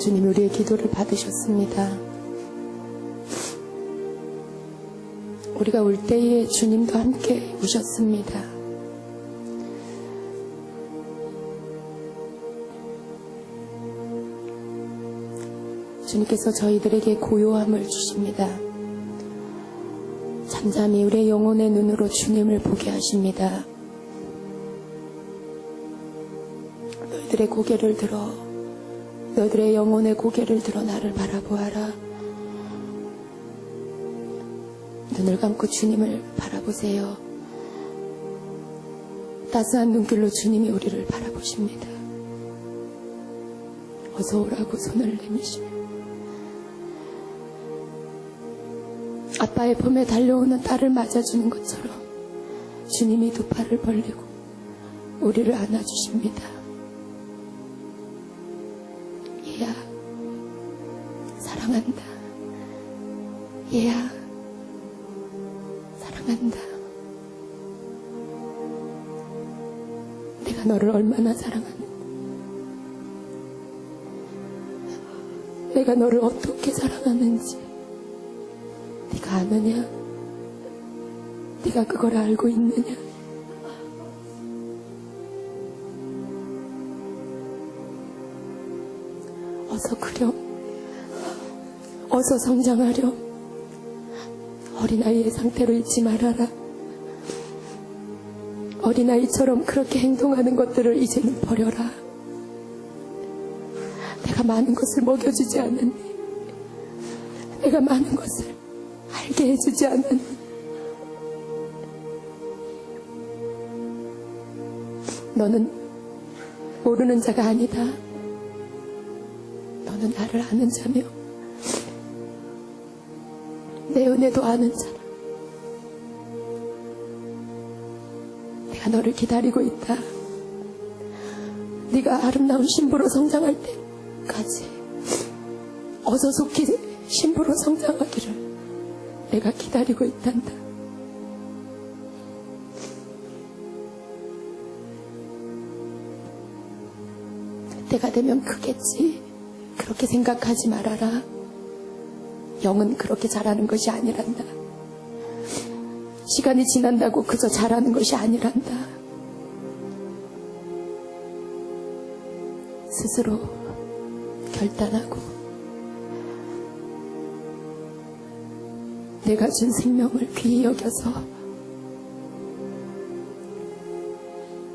주님 우리의 기도를 받으셨습니다. 우리가 울 때에 주님도 함께 우셨습니다. 주님께서 저희들에게 고요함을 주십니다. 잠잠히 우리의 영혼의 눈으로 주님을 보게 하십니다. 너희들의 고개를 들어, 너희들의 영혼의 고개를 들어 나를 바라보아라. 눈을 감고 주님을 바라보세요. 따스한 눈길로 주님이 우리를 바라보십니다. 어서 오라고 손을 내미시며 아빠의 품에 달려오는 딸을 맞아주는 것처럼 주님이 두 팔을 벌리고 우리를 안아주십니다. 얘야, 사랑한다. 얘야, 사랑한다. 내가 너를 얼마나 사랑하는지, 내가 너를 어떻게 사랑하는지 네가 아느냐? 네가 그걸 알고 있느냐? 어서 크렴, 어서 성장하렴. 어린아이의 상태로 잊지 말아라. 어린아이처럼 그렇게 행동하는 것들을 이제는 버려라. 내가 많은 것을 먹여주지 않았니? 내가 많은 것을 알게 해주지 않았니? 너는 모르는 자가 아니다. 너는 나를 아는 자며 내 은혜도 아는 자라. 내가 너를 기다리고 있다. 네가 아름다운 신부로 성장할 때까지 어서 속히 신부로 성장하기를 내가 기다리고 있단다. 때가 되면 크겠지. 그렇게 생각하지 말아라. 영은 그렇게 자라는 것이 아니란다. 시간이 지난다고 그저 자라는 것이 아니란다. 스스로 결단하고 내가 준 생명을 귀히 여겨서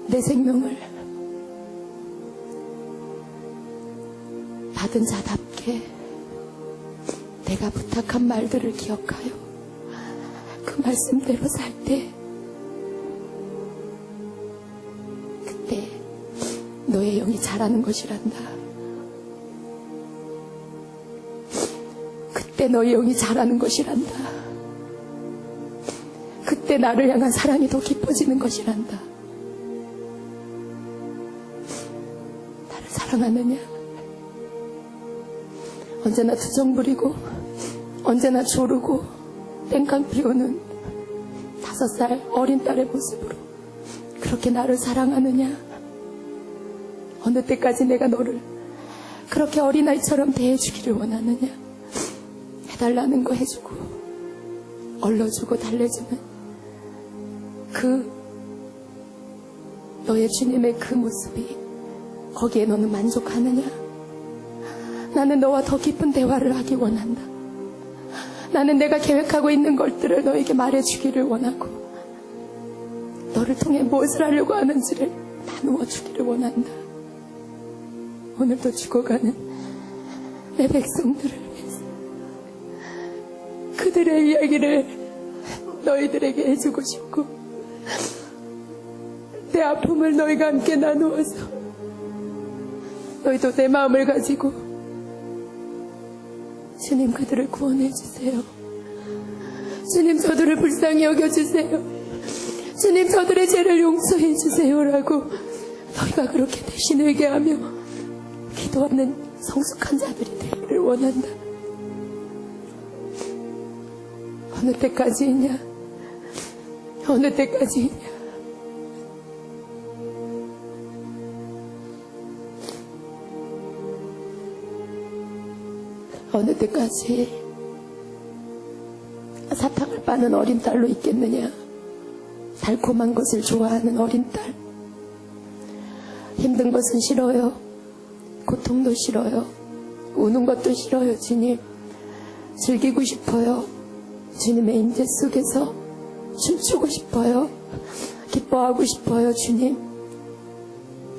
내 생명을 받은 자답게 내가 부탁한 말들을 기억하여 그 말씀대로 살 때 그때 너의 영이 자라는 것이란다. 그때 너의 영이 자라는 것이란다. 그때 나를 향한 사랑이 더 깊어지는 것이란다. 나를 사랑하느냐? 언제나 투정 부리고 언제나 조르고 땡깡 피우는 5살 어린 딸의 모습으로 그렇게 나를 사랑하느냐? 어느 때까지 내가 너를 그렇게 어린아이처럼 대해주기를 원하느냐? 해달라는 거 해주고 얼러주고 달래주는 그 너의 주님의 그 모습이 거기에 너는 만족하느냐? 나는 너와 더 깊은 대화를 하기 원한다. 나는 내가 계획하고 있는 것들을 너에게 말해주기를 원하고 너를 통해 무엇을 하려고 하는지를 나누어 주기를 원한다. 오늘도 죽어가는 내 백성들을 위해서 그들의 이야기를 너희들에게 해주고 싶고 내 아픔을 너희가 함께 나누어서 너희도 내 마음을 가지고 주님 그들을 구원해 주세요. 주님 저들을 불쌍히 여겨주세요. 주님 저들의 죄를 용서해 주세요라고 너희가 그렇게 대신 회개하며 기도하는 성숙한 자들이 되기를 원한다. 어느 때까지이냐? 어느 때까지이냐? 어느 때까지 사탕을 빠는 어린 딸로 있겠느냐. 달콤한 것을 좋아하는 어린 딸. 힘든 것은 싫어요. 고통도 싫어요. 우는 것도 싫어요. 주님, 즐기고 싶어요. 주님의 임재 속에서 춤추고 싶어요. 기뻐하고 싶어요. 주님,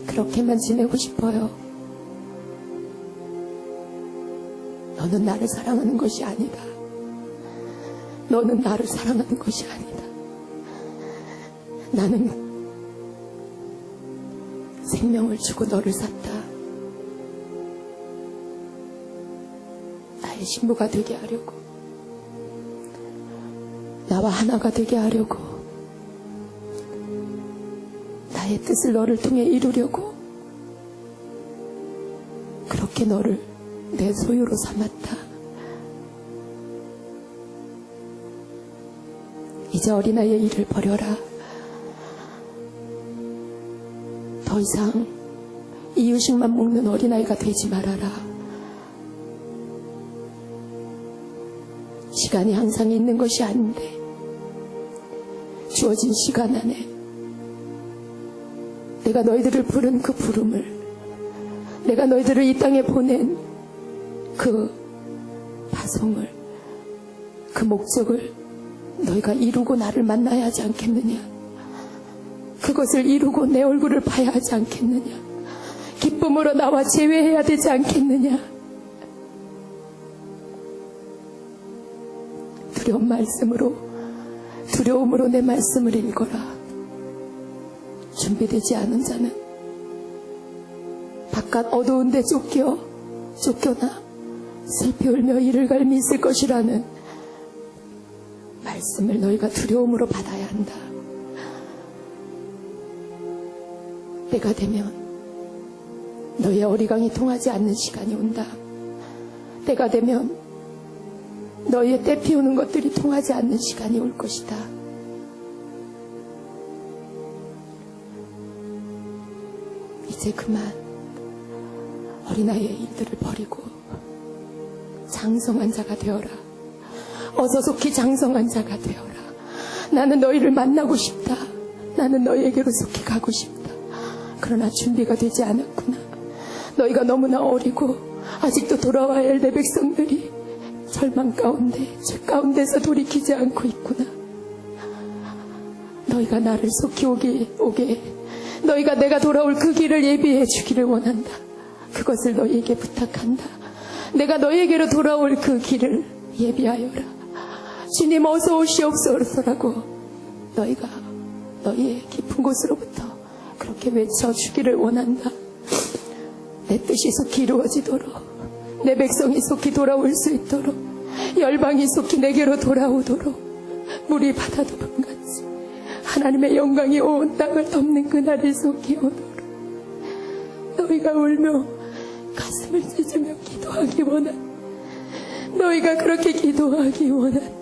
그렇게만 지내고 싶어요. 너는 나를 사랑하는 것이 아니다. 너는 나를 사랑하는 것이 아니다. 나는 생명을 주고 너를 샀다. 나의 신부가 되게 하려고, 나와 하나가 되게 하려고, 나의 뜻을 너를 통해 이루려고, 그렇게 너를 내 소유로 삼았다. 이제 어린아이의 일을 버려라. 더 이상 이유식만 먹는 어린아이가 되지 말아라. 시간이 항상 있는 것이 아닌데 주어진 시간 안에 내가 너희들을 부른 그 부름을, 내가 너희들을 이 땅에 보낸 그 파송을, 그 목적을 너희가 이루고 나를 만나야 하지 않겠느냐. 그것을 이루고 내 얼굴을 봐야 하지 않겠느냐. 기쁨으로 나와 재회해야 되지 않겠느냐. 두려움으로 내 말씀을 읽어라. 준비되지 않은 자는 바깥 어두운 데 쫓겨나 슬피 울며 이를 갈미 있을 것이라는 말씀을 너희가 두려움으로 받아야 한다. 때가 되면 너희의 어리광이 통하지 않는 시간이 온다. 때가 되면 너희의 때 피우는 것들이 통하지 않는 시간이 올 것이다. 이제 그만 어린아이의 일들을 버리고 장성한 자가 되어라. 어서 속히 장성한 자가 되어라. 나는 너희를 만나고 싶다. 나는 너희에게로 속히 가고 싶다. 그러나 준비가 되지 않았구나. 너희가 너무나 어리고 아직도 돌아와야 할 내 백성들이 절망 가운데, 죄 가운데서 돌이키지 않고 있구나. 너희가 나를 속히 오게 너희가 내가 돌아올 그 길을 예비해 주기를 원한다. 그것을 너희에게 부탁한다. 내가 너희에게로 돌아올 그 길을 예비하여라. 주님 어서 오시옵소서라고 너희가 너희의 깊은 곳으로부터 그렇게 외쳐주기를 원한다. 내 뜻이 속히 이루어지도록, 내 백성이 속히 돌아올 수 있도록, 열방이 속히 내게로 돌아오도록, 물이 바다도름같이 하나님의 영광이 온 땅을 덮는 그날이 속히 오도록 너희가 울며 가슴을 찢으며 기도하기 원한, 너희가 그렇게 기도하기 원한,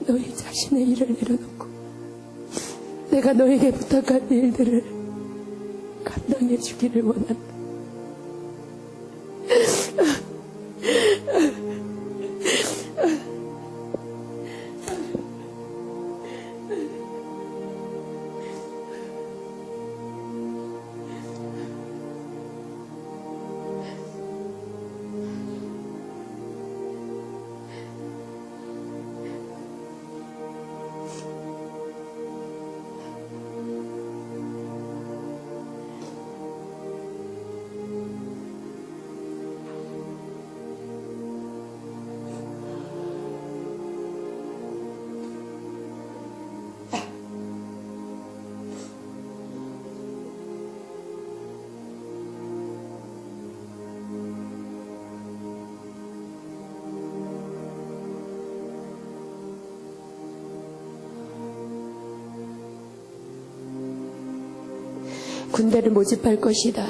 너희 자신의 일을 내려놓고 내가 너에게 부탁한 일들을 감당해 주기를 원한다. 군대를 모집할 것이다.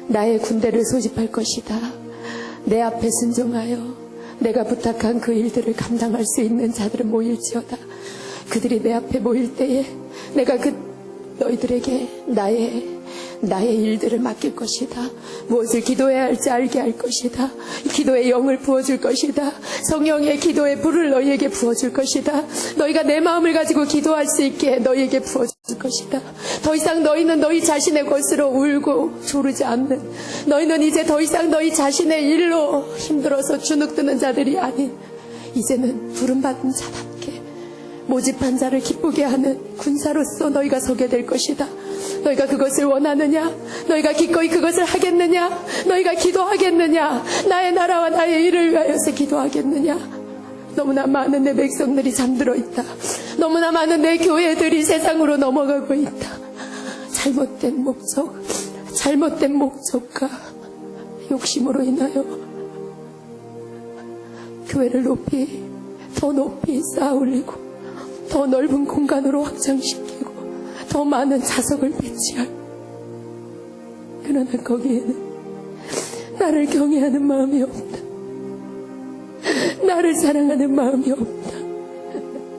나의 군대를 소집할 것이다. 내 앞에 순종하여 내가 부탁한 그 일들을 감당할 수 있는 자들은 모일지어다. 그들이 내 앞에 모일 때에 내가 너희들에게 나의 나의 일들을 맡길 것이다. 무엇을 기도해야 할지 알게 할 것이다. 기도의 영을 부어줄 것이다. 성령의 기도의 불을 너희에게 부어줄 것이다. 너희가 내 마음을 가지고 기도할 수 있게 너희에게 부어줄 것이다. 더 이상 너희는 너희 자신의 것으로 울고 조르지 않는, 너희는 이제 더 이상 너희 자신의 일로 힘들어서 주눅드는 자들이 아닌, 이제는 부름받은 자답게 모집한 자를 기쁘게 하는 군사로서 너희가 서게 될 것이다. 너희가 그것을 원하느냐? 너희가 기꺼이 그것을 하겠느냐? 너희가 기도하겠느냐? 나의 나라와 나의 일을 위하여서 기도하겠느냐? 너무나 많은 내 백성들이 잠들어 있다. 너무나 많은 내 교회들이 세상으로 넘어가고 있다. 잘못된 목적, 잘못된 목적과 욕심으로 인하여 교회를 더 높이 쌓아 올리고 더 넓은 공간으로 확장시키고 더 많은 자석을 배치할. 그러나 거기에는 나를 경외하는 마음이 없다. 나를 사랑하는 마음이 없다.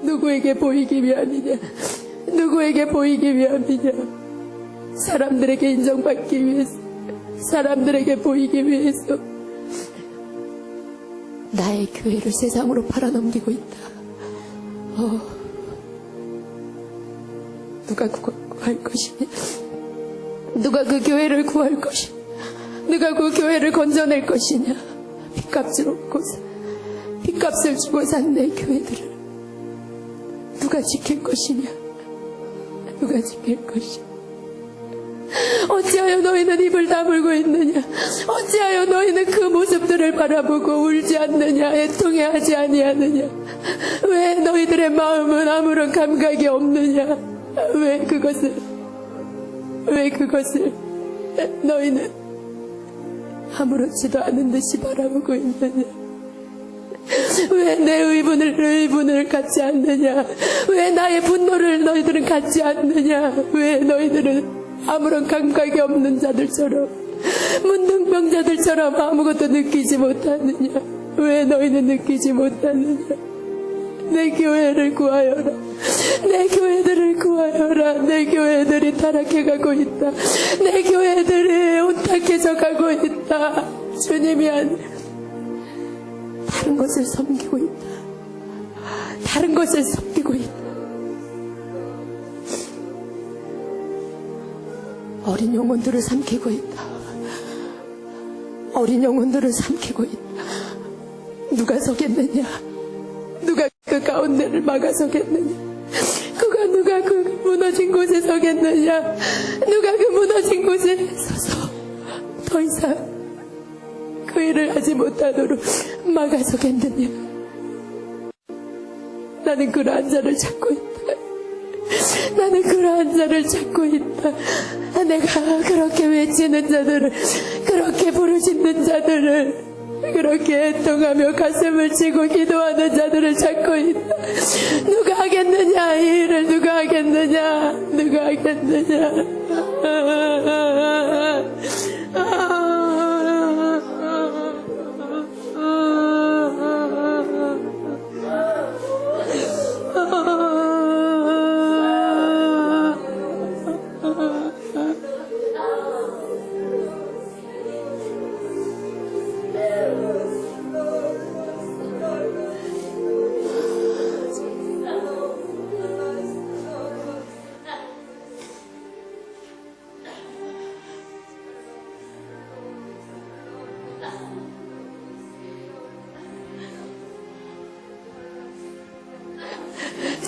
누구에게 보이기 위함이냐? 누구에게 보이기 위함이냐? 사람들에게 인정받기 위해서, 사람들에게 보이기 위해서 나의 교회를 세상으로 팔아넘기고 있다. 누가 구할 것이냐? 누가 그 교회를 구할 것이냐? 누가 그 교회를 건져낼 것이냐? 핏값을 주고 산 내 교회들을 누가 지킬 것이냐? 누가 지킬 것이냐? 어찌하여 너희는 입을 다물고 있느냐? 어찌하여 너희는 그 모습들을 바라보고 울지 않느냐? 애통해하지 아니하느냐? 왜 너희들의 마음은 아무런 감각이 없느냐? 왜 그것을 너희는 아무렇지도 않은 듯이 바라보고 있느냐? 왜 내 의분을 갖지 않느냐? 왜 나의 분노를 너희들은 갖지 않느냐? 왜 너희들은 아무런 감각이 없는 자들처럼, 문둥병자들처럼 아무것도 느끼지 못하느냐? 왜 너희는 느끼지 못하느냐? 내 교회를 구하여라. 내 교회들을 구하여라. 내 교회들이 타락해가고 있다. 내 교회들이 온탁해져 가고 있다. 주님이 다른 것을 섬기고 있다. 다른 것을 섬기고 있다. 어린 영혼들을 삼키고 있다. 어린 영혼들을 삼키고 있다. 누가 서겠느냐? 누가 그 가운데를 막아서겠느냐? 누가 그 무너진 곳에 서겠느냐? 누가 그 무너진 곳에 서서 더 이상 그 일을 하지 못하도록 막아서겠느냐? 나는 그러한 자를 찾고 있다. 나는 그러한 자를 찾고 있다. 내가 그렇게 외치는 자들을, 그렇게 부르짖는 자들을, 그렇게 애통하며 가슴을 치고 기도하는 자들을 찾고 있다. 누가 하겠느냐? 이 일을 누가 하겠느냐? 누가 하겠느냐?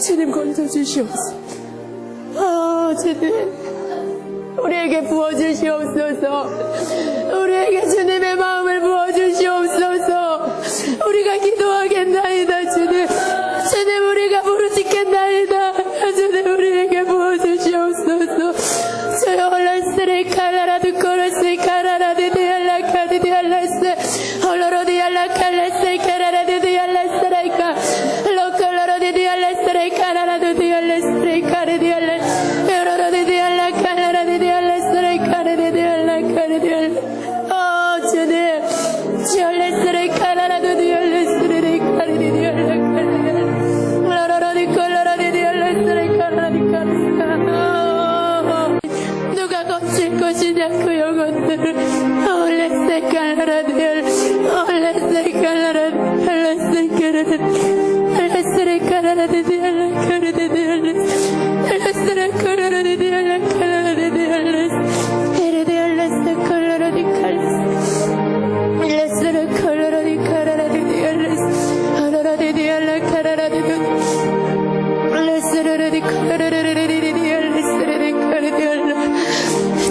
주님 건져주시옵소서. 주님 우리에게 부어주시옵소서. 우리에게 주님의 마음을 부어주시옵소서. 우리가 기도하겠나이다. 주님 우리가 부르짖겠나이다. 주님 우리에게 부어주시옵소서. 주여 홀라스레 칼라라드 코르스 카라라드 디알라카드 디알라스 홀로로 디알라칼라스 카라라드 디알라스라이카 로컬로로 디알라스레 카라라드 디알라스레 카르 디알라 에로로 디알라칼라라드 디알라스레 카르 디알라카르 디알라 주님 지올레스레 카라라드 디알라스레 카르 디알라카르 로로로 디콜로로 디알라스레 카라라드 카르 누가 거칠 것이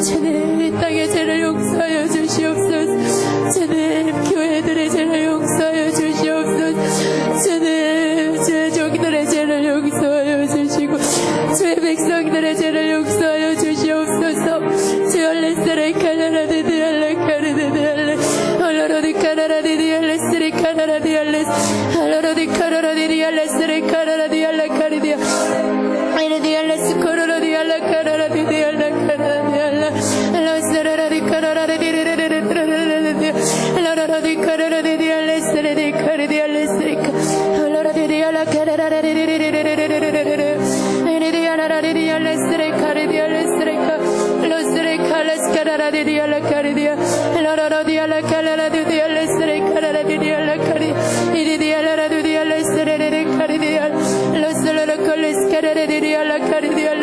주님, 이 땅의 죄를 용서하여 주시옵소서. 주님, 교회들의 죄를 용서하여 주시옵소서. 주님, 주의 종들의 죄를 용서하여 주시고 주의 백성들의 죄를 용서하여 주시옵소서. 주여 레스레 카라라디디알레 카르디디알레 알라라디 카라라디디알레 스리 카라라디알레 알라라디 카라라디디알레 스리 카라라디알레 카리디아 이르디알레 스코로라디알레 카라라디디알레 카라라디알레 라스라라디 카라라디디르르르르르르르 라라라디 카라라디디알레 스레디 카리디알레 스리카 알라라디디알레 카라라디디르르르르르르 이르디알라라디디알레 스레 카리디알레 스리카 로스레카 레스카라라디디알레 카리디아 라라라디알레 카라라디디알레 스레 카라라디디알레 카리 이르디알라라디디알레 스레레레 카리디알 로스라라 콜레스카라라디디알레 카리디알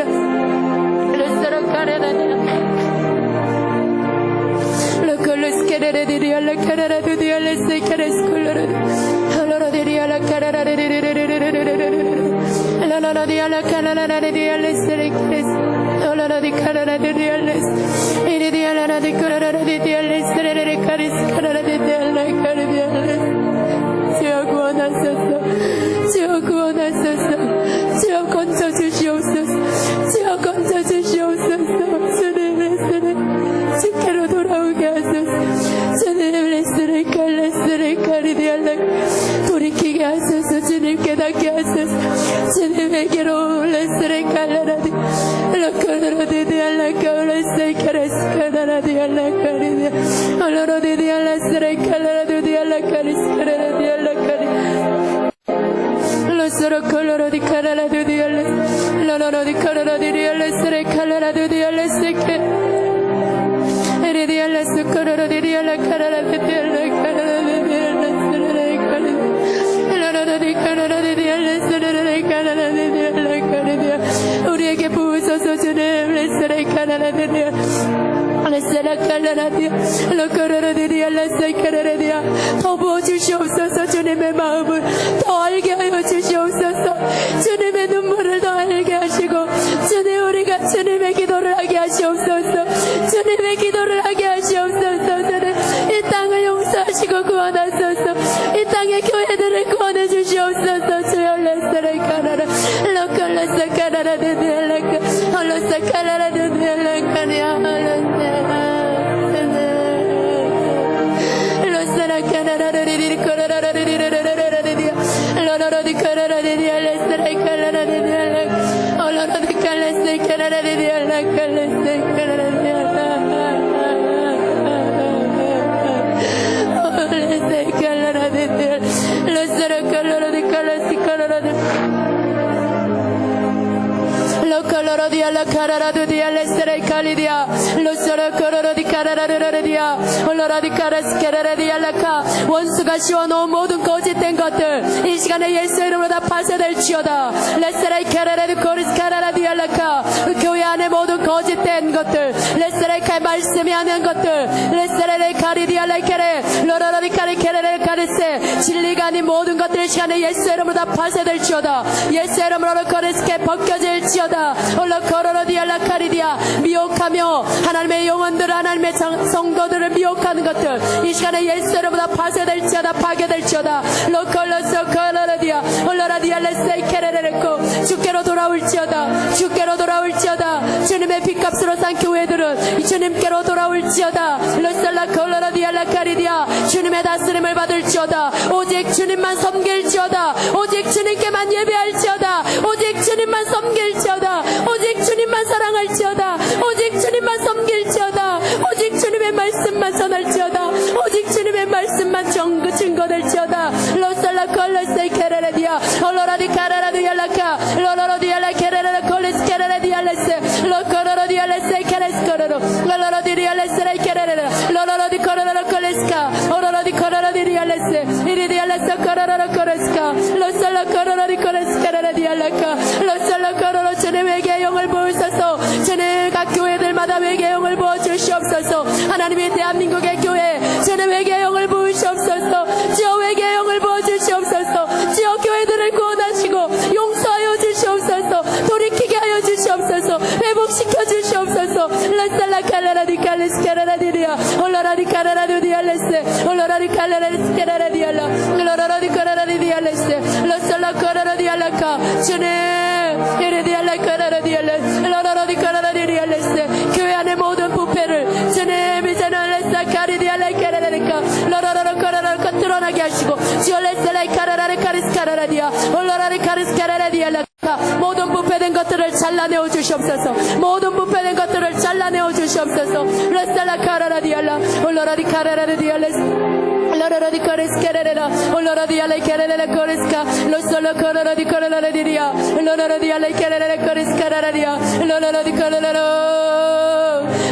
로스라 카라라디알 로콜레스카라라디디알레 카라라디디알레 세카레스콜라라디 알라라디디알레 카라라디디르르르르르르르 라라라디알레 카라라디디알레 스레카레스 알라라디 카라라디디알레 이리디알라라디 카라라디디알레 스레레레 카리스 카라라디디알레 카리디알레 주여 구원하소서. 주여 구원하소서. 주여 건져주시옵소서. 주여 건져주시옵소서. 주님 레스를 주께로 돌아오게 하소서. 주님 레스를 칼레스를 카리디알레 돌이키게 하소서. 주님 깨닫게 하소서. 주님에게로 레스를 칼라라디 라카라디디알레 카레스 카레스카라디알레 카리디아 알라라디디알레 스레 칼라라디디알레 카리스 카라라디알레 카리 로스로 콜로라디 카라라디디알레 라라라디 카라라디디알레 스레 칼라라디디알레 세케 에리디알레 스코로라디디알레 카라라디디알레 카라라디디알레 스레레 카리 라라라디 카라라디디알레 스레레 카라라디디알레 카리디아 우리에게 부으소서. 주님 레스레 카라라디디아 레스라 칼라라디아 로코로라디디아 레스카라라디아 더 부어주시옵소서. 주님의 마음을 더 알게 하여 주시옵소서. 주님의 눈물을 더 알게 하시고 주님 우리가 주님의 기도를 하게 하시옵소서. 주님의 기도를 하게 하시옵소서. 주님 이 땅을 용서하시고 구원하소서. 이 땅의 교회들을 구원해 주시옵소서. 주여 레스라 카라라 로콜레스 카라라디디아 레카 홀로스 카라라디디아 레카리아 Coloradiala Cararadia, Sere Calidia, Lucero Coloradi Cararadia, Oloradi Caras Cararadia, 원수가 씌워놓은 모든 거짓된 것들 이 시간에 예수 이름으로 다 파쇄될지어다. 레스레이 카라라디 코리스 카라라디알라카 교회 안에 모든 거짓된 것들 레스레이카의 말씀이 하는 것들 레스레이 카리디알라이 케레 로라라디 카리 케레레 카리세 진리가 아닌 모든 것들 이 시간에 예수 이름으로 다 파쇄될지어다. 예수 이름으로 코리스케 벗겨질지어다. 올라코로디알라 카리디아 미혹하며 하나님의 영혼들 하나님의 성도들을 미혹하는 것들 이 시간에 예수 이름으로 다 파쇄될지어다. 파괴될지어다. 로콜로서 코로디아 올라라디알레세 케레레레코 주께로 돌아올지어다. 주께로 돌아올지어다. 주님의 빚값으로 산 교회들은 주님께로 돌아올지어다. 로살라 콜로디알라 카리디아 주님의 다스림을 받을지어다. 오직 주님만 섬길지어다. 오직 주님께만 예배할지어다. 오직 주님만 섬길지어다. 오직 주님만 사랑할지어다. 오직 주님만 섬길지어다. 오직 주님의 말씀만 전할지어다. 오직 주님의 말씀만 증거될지어다. 로살라 콜레세 케레레디아 올로라디 카라라디알라카 로로디알라 케레레 콜레스 케레레디알레세 로코로디알레세 케레스코로 로로디알레세 케레레 로로디 코로로 우리 대한민국의 교회 주님 회개의 영을 부으시옵소서. 주여 회개의 영을 부어주시옵소서. 주여 교회들을 구원하시고 용서하여 주시옵소서. 돌이키게 하여 주시옵소서. 회복시켜 주시옵소서. 라살라 칼라라디 칼레스 카라라디리아 올라라디 카라라디알레스 올라라디 칼라라스 카라라디알라 올라라디 카라라디알레스 라살라 카라라디알라카 주님 이르디알라 카라라디알레스 올라라디 카라라디알레스 교회 안의 모든 부패를 주님 이제는 레사 카리디알라 카라라리카 라라라 카라라카 드러나게 하시고 주여 레살라 카라라리 카리스 카라라디아 올라라디 카리스 카라라디알라 모든 부패된 것들을 잘라내어 주시옵소서. 모든 부패된 것들을 잘라내어 주시옵소서. 레살라 카라라디알라 올라라디 카라라디알레스 올라라디 카리스 카라라라 올라라디 알레 카라라라 코리스카 로솔로 카라라디 카라라디리아 올라라디 알레 카라라라 코리스 카라라디아 올라라디 카라라라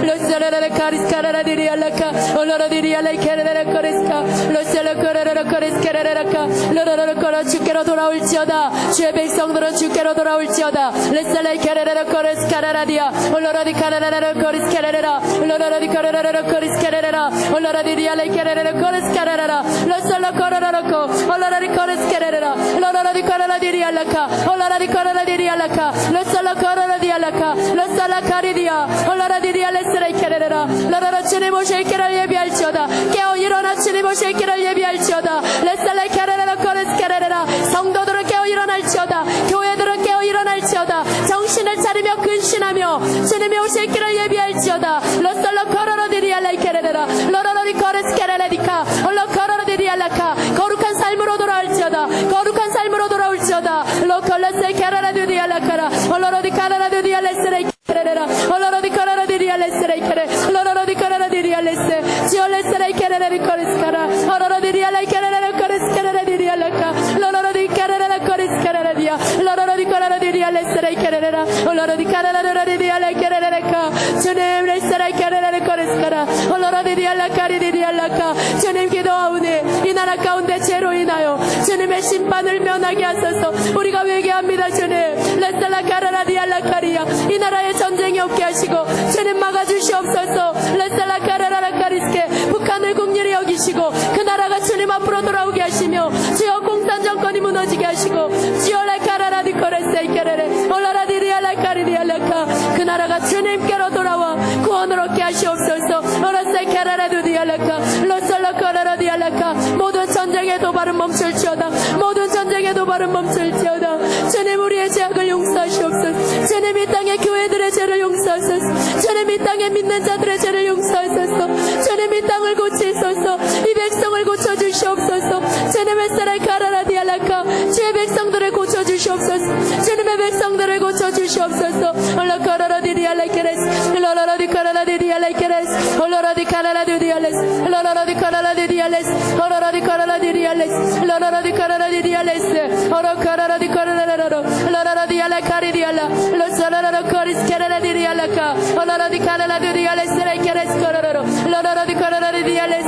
로솔로 카리스 카라라디리알라카 올라라디 알레 카라라라 코리스카 로솔로 카라라라 코리스 카라라라카 로라라라 코라 주께로 돌아올지어다. 주의 백성들은 주께로 돌아올지어다. 레살레 카라라라 코리스 카라라디아 올라라디 카라라라 코리스 카라라라 올라라디 카라라라 코리스 카라라라 올라라디 알레 카라라라 코리스 카라라라 로솔로 카라라라코 올라라디 코리스 카라라라 올라라디 카라라디리알라카 올라라디 카라라디리알라카 로솔로 카라라디알라카 로살라 카리디아 올라라디 알레스레 카라라라 라라라 주님 오실 길을 예비할지어다. 깨어 일어나 주님 오실 길을 예비할지어다. 레살레 카라라라 코리스 카라라라 성도들은 깨어 일어날지어다. 교회들은 깨어 일어날지어다. 정신을 차리며 근신하며 주님이 오실 길을 예비할지어다. 로솔로 카라라디리알라 카라라라 로라라디 코리스 카라라디카 올라 카라라디리알라카 거룩한 삶으로 돌아올지어다. 거룩한 삶으로 돌아올지어다. 로컬레스 카라라디리알라카라 올라라디 카라라디리알레스레 카라라라 올라라디 카라라디리알레스레 카라 올라라디 카라라디리알레스 지올레스레 카라라디 코리스카라 올라라디리알라 카라라라 코리스카라라디리알라카 올라라디 카라라라 코리스카라라디아 올라라디 카라라디리알레스레 카라라라 올라라디 카라라라디리알라 카라라라카 주님 레스레 카라라라 코리스카라 올라라디리알라 카리디리알라카 주님 기도하오니 이 나라 가운데 죄로 인하여 주님의 심판을 면하게 하소서. 우리가 회개합니다. 주님 레살라 카라라디알라 카리아 이 나라에 전쟁이 없게 하시고 주님 막아주시옵소서. 레살라 카라라라 카리스케 북한을 국률이 여기시고 그 나라가 주님 앞으로 돌아오게 하시며 주여 공산 정권이 무너지게 하시고 주여 라카라라디 코레세 카레레 올라라디리알라 카리디알라카 그 나라가 주님께로 돌아와 구원을 얻게 하시옵소서. 오라세 카라라디알라카 로살라 카라라디알라카 모든 전쟁의 도발은 멈출지어다. 모든 전쟁의 도발은 멈출지어다. 주님 우리의 죄악을 용서하시옵소서. 주님 이 땅의 교회들의 죄를 용서하소서. 주님 이 땅에 믿는 자들의 죄를 용서하소서. 주님 이 땅을 고치소서. 이 백성을 고쳐주시옵소서. 주님의 사랑 카라라디알라카 주의 백성들을 고쳐주시옵소서. 주님의 백성들을 고쳐주시옵소서. 올라 카라라디알라케레스 올라라디 카라라디알라케레스 올라라디 카라라디알레스 올라라디 카라라디알레스 올라라디 카라라디알레스 올라라디 카라라디알레스 오라 카라라디 카라라라로 올라라디 알라카리디알라 로살라라 코리스 카라라디알라카 올라라디 카라라디알레스 레케레스 카라라로 올라라디 카라라디알레스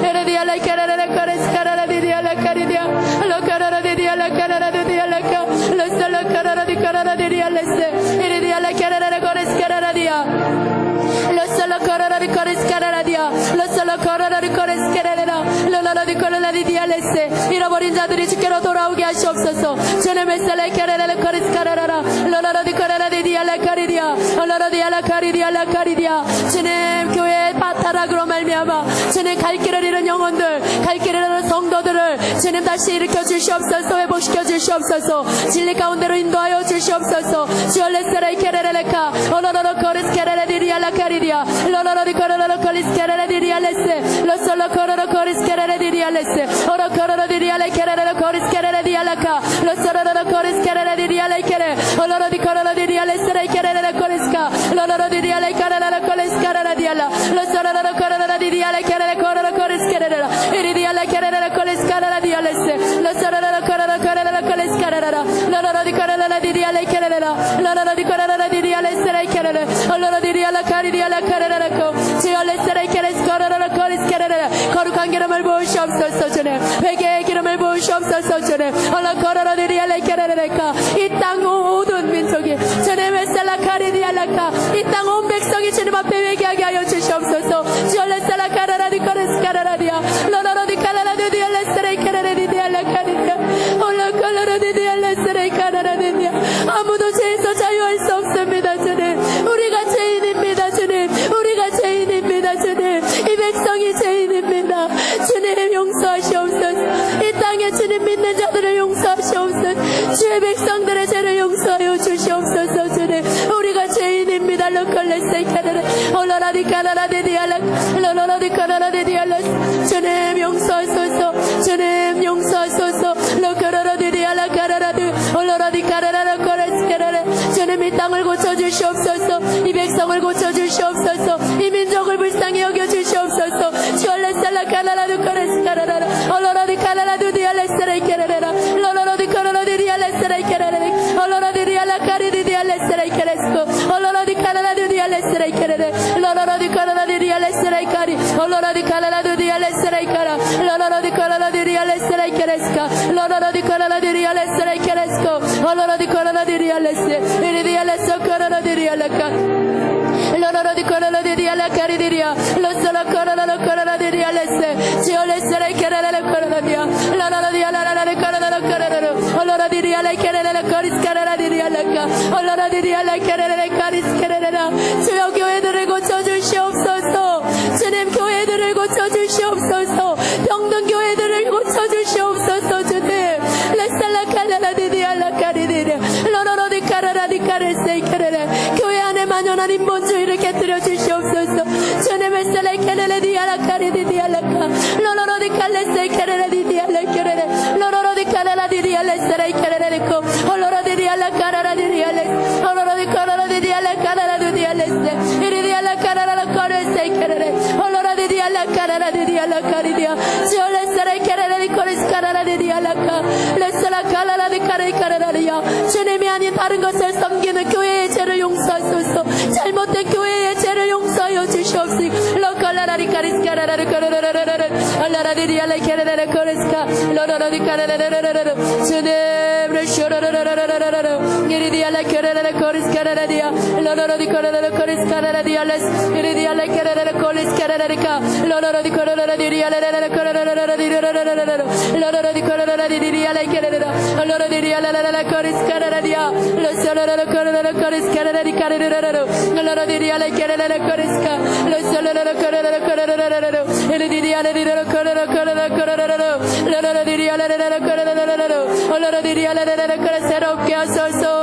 에레디알라 카라라라 코리스 카라라디알라카리디아 올라카라라디알라 카라라디알라카 로살라 카라라디 카라라디알레스 에레디알라 카라라라 코리스 카라라디아 로살라 카라라디 코리스 카라라디아 로살라 카라라디 코리스 카라라라 로라라디 카라라디알레스 잃어버린 자들이 주께로 돌아오게 하시옵소서. 주님의 살레 카라라라 코리스 카라라라 로라라디 카라라디알라 카리디아 올라라디 알라 카리디알라 카리디아 주님 교회의 바타락으로 말미암아 주님 갈 길을 잃은 영혼들 갈 길을 잃은 성도들을 주님 다시 일으켜 주시옵소서. 회복시켜 주시옵소서. 진리 가운데로 인도하여 주시옵소서. 주얼레스레이 케레레레카 올라라라 코리스 카라라디알라 카리디아 로라라디 카라라라 코리스 카라라디알레스 로솔로 카라라 코리스 카라라디알레스 오라 카라라디알라 카라라라 코리스 카라라디알라카 로솔로라 코리스 카라라디알라 케레 올라라디 카라라디알레스레이 케레레레 코리스카 로라라디알라 카라라라 코리스 카라라디알라 로솔로라 카라라디알라 케레레 코라라 코리스 케레레라 이리디알라 케레레레 코리스 카라라디알레스 로솔로라 카라라 카라라라 코리스 카라라라 로라라디 카라라디알라 케레레라 로라라디 카라라디알레스레이 케레레 올라라디알라 카리디알라 카라라라코 지올레스레이 케레스 카라라라 코리스 케레레 거룩한 기름을 부으시옵소서. 주님 회개의 기름을 부으시옵소서. 주님 올라 카라라디알라 케레레레카 이 땅 모든 민족이 주님의 살라 카리디알라카 이 땅 온 백성이 주님 앞에 회개하게 하여 주시옵소서. 지올레스라 용서하시옵소서. 이 땅에 주님 믿는 자들을 용서하시옵소서. 주의 백성들의 죄를 용서하여 주시옵소서. 주님 우리가 죄인입니다. 주님 용서하소서. 주님 용서하소서. 주님 이 땅을 고쳐주시옵소서. 이 백성을 고쳐주시옵소서. 이 민족을 불쌍히 여겨주시옵소서. 주여 교회들을 고쳐주시옵소서. 주님 교회들을 고쳐주시옵소서. 병든 교회들을 고쳐주시옵소서. 주님 교회 안에 만연한 인본주의를 깨뜨려 주시옵소서. 주님의 주님이 아닌 다른 것을 섬기는 교회의 죄를 용서하소서. 잘못된 교회의 죄를 용서하여 주시옵소서. 새롭게 하소서.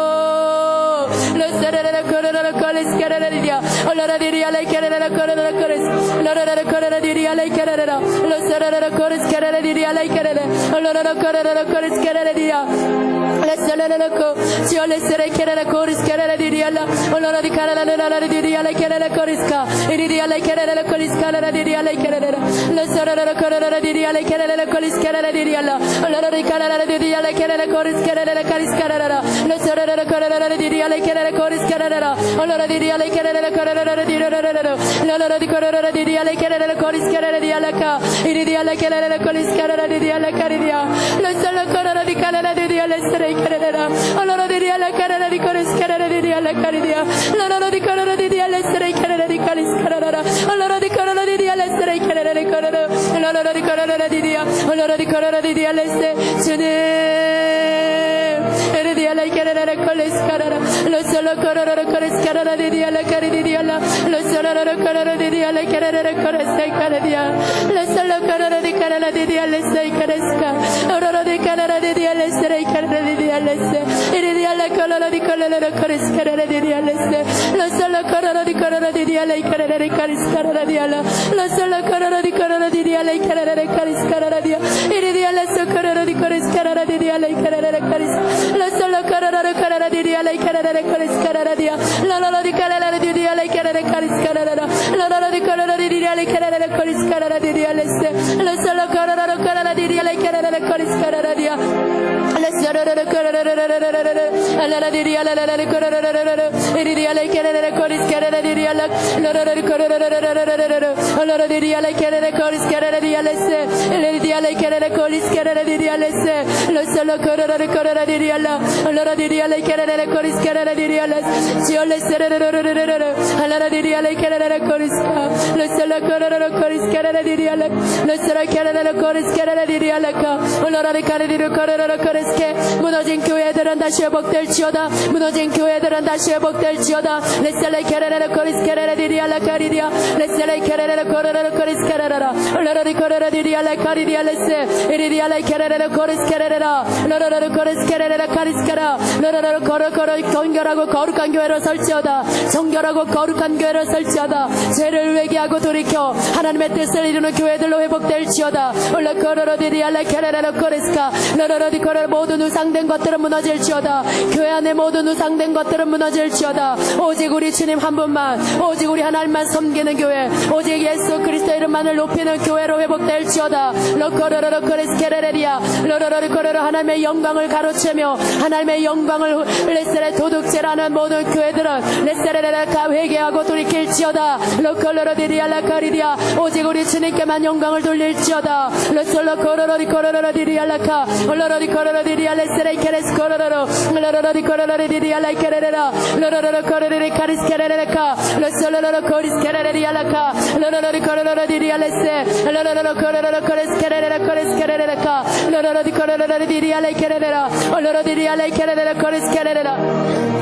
무너진 교회들은 다시 회복될지어다. 무너진 교회들은 다시 회복될지어다. 레셀레 케레레레 코리스 케레레 디리알라 카리디아 레셀레 케레레레 코레레레 코리스 케레레라 러러리 코레레 디리알라 카리디아 레세 이리디알라 케레레레 코리스 케레레라 러러리 코리스 케레레라 카리스 케라 러러리 코레 정결하고 거룩한 교회를 설치하다. 정결하고 거룩한 교회를 설치하다. 죄를 회개하고 돌이켜 하나님의 뜻을 이루는 교회들로 회복될지어다. 올라코로로디리알라 케레레라 코리스카 러러리 코레 모든 우상된 것들은 무너질지어다. 교회 안에 모든 우상된 것들은 무너질지어다. 오직 우리 주님 한 분만, 오직 우리 하나님만 섬기는 교회, 오직 예수 그리스도 이름만을 높이는 교회로 회복될지어다. 러코로로 코리스케레레리아 러러리 코레로 하나님의 영광을 가로채며 하나님의 영광을 레셀의 도둑질하는 모든 교회들은 레셀레레카 회개하고 돌이킬지어다. 러콜로로디리알라 카리디아 오직 우리 주님께만 영광을 돌릴지어다. 러솔로코로로리 코로로디리알라카 올로로리 코로로디리알레 세레케레스 코로로로 러러리 코로로디리알라 케레레라 러러리 코로로리 카리스케레레카 러솔로로 코리스케레레리알라카 러러리 코로로디리알레세 러러리 코로로 코리스케레레라 코리스케레레카 러러리 코로로디리알레 케레레라 올로로디리알레 케레레라 코리스케레레라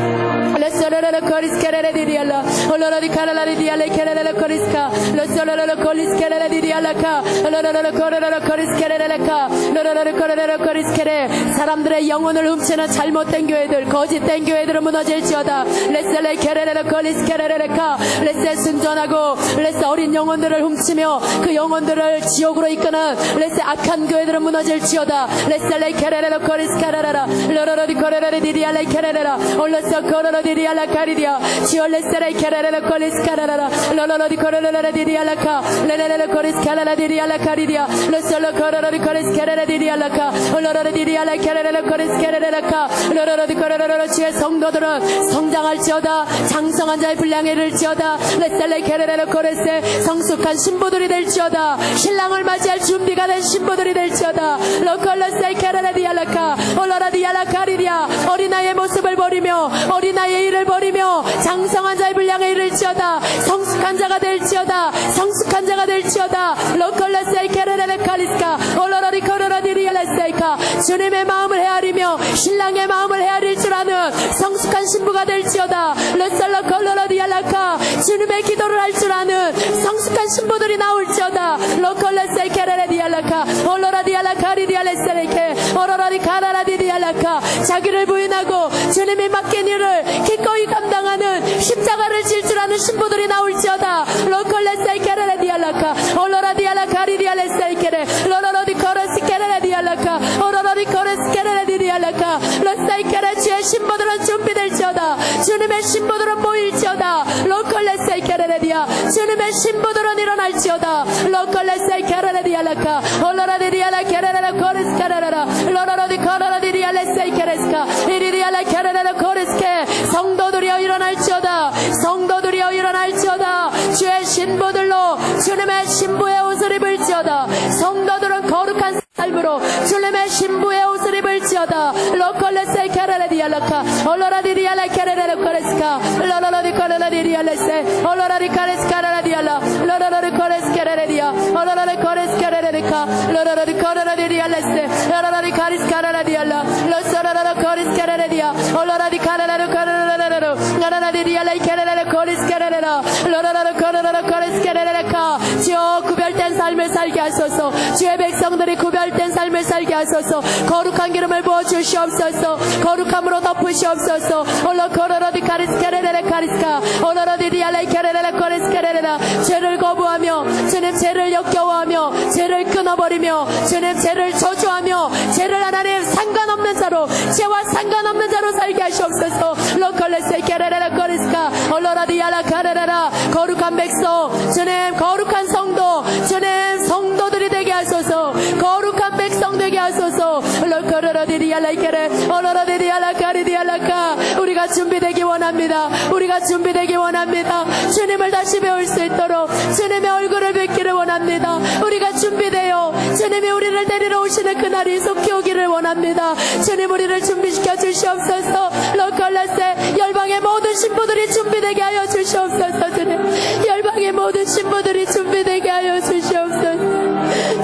Lossololo corischerere di dialla, oloro di caralare di alle kerele coriska, lossololo corischerere di diallaka, oloro correre corischerere ka, oloro correre coriskere. 사람들의 영혼을 훔치는 잘못된 교회들, 거짓된 교회들은 무너질지어다. 레셀레 케레레 corischerere ka, 레셀 순전하고 레셀 어린 영혼들을 훔치며 그 영혼들을 지옥으로 이끄는 레셀 악한 교회들은 무너질지어다. 레셀레 케레레 corischerera, oloro di correre di alle kerele, 올로서 correre 디리알라 카리디아 지올레세레 케레레 코리스카라라 로로로 디 코레레레 디리알라카 레레레 코리스카라라 디리알라 카리디아 로솔로 코레레 코리스케레레 디리알라카 로로로 디리알라 케레레 코리스케레레라카 로로로 디 코레레레 주의 성도들은 성장할지어다. 장성한 자의 분량에 이를지어다. 레셀레 케레레 코레세 성숙한 신부들이 될지어다. 신랑을 맞이할 준비가 된 신부들이 될지어다. 로콜레세 케레레 디알라카 올로라 디알라 카리디아 어린아이의 모습을 버리며 어린아이의 일을 버리며 장성한 자의 분량에 이를지어다. 성숙한 자가 될지어다. 성숙한 자가 될지어다. 로컬레세이 케레레레 카리스카 올로라리 코로라디리엘레세이카 주님의 마음을 헤아리며 신랑의 마음을 헤아릴 줄 아는 성숙한 신부가 될지어다. 레살라 콜로라디알라카 주님의 기도를 할 줄 아는 성숙한 신부들이 나올지어다. 로컬레세이 케레레디알라카 올로라디알라카리디알레세이케 오로라리 카라라디디알라카 자기를 부인하고 주님이 맡긴 일을 기꺼이 감당하는 십자가를 질 줄 아는 신부들이 나올지어다. 로컬레세이 케레레 디알라카 올로라 디알라 카리디알레 세이케레 로로로디 코레스 케레레 디알라카 오로로디 코레스 케레레 디알라카 로세이케레 주의 신부들은 준비될지어다. 주님의 신부들은 모일지어다. 로컬레세이 케레레 디아 주님의 신부들은 일어날지어다. 로컬레세이 케레레 디알라카 올로라디 디알라 케레레 코레스 케레레라 로로로디 코로라디 디알레 세이케레스카 이리디알라 케레레 코레스케 성도들이여 일어날지어다. 성도들이여 일어날지어다. 주의 신부들로 주님의 신부의 옷을 입을지어다. 성도들은 거룩한 삶으로 주님의 신부의 옷을 입을지어다. 로컬레세 케레레 디알라카 올로라디 디알라 케레레 코레스카 로로로디 코레레 디알레세 올로라디 카레스카레 디알라 로로로디 코레스 케레레 디아 올로라디 코레스 케레레카 로로로디 코레레 디알레세 로로로디 카리스카레 디알라 로소로로 코레스 케레레 디아 올로라디 카레레 코레레 로로라디 디알라 케레레 코레스 케레레 로로로로 코레레 코레스 케레레카 주여 구별된 삶을 살게 하소서. 주의 백성들이 구별된 삶을 살게 하소서. 거룩한 기름을 부어주시옵소서. 거룩함으로 덮으시옵소서. 올로 코로로디 카리스케레레 카리스카 올로로디 디알레 케레레 코레스케레레라 죄를 거부하며 주님 죄를 역겨워하며 죄를 끊어버리며 주님 죄를 저주하며 죄를 하나님 상관없는 자로 죄와 상관없는 자로 살게 하시옵소서. 로컬레세 케레레 코레스카 올로라디 알라 카레레라 거룩한 백성 주님 거룩한 성도 주님 성도들이 되게 하소서. 거룩한 백성 되게 하소서. 로컬로디리알라이케레 올로라디리알라카리디알라카 우리가 준비되기 원합니다. 우리가 준비되기 원합니다. 주님을 다시 배울 수 있도록 주님의 얼굴을 뵙기를 원합니다. 우리가 준비되어 주님이 우리를 데리러 오시는 그날이 속히 오기를 원합니다. 주님 우리를 준비시켜 주시옵소서. 로컬레세 열방의 모든 신부들이 준비되게 하여 주시옵소서. 주님 열방의 모든 신부들이 준비되게 하여 주시옵소서.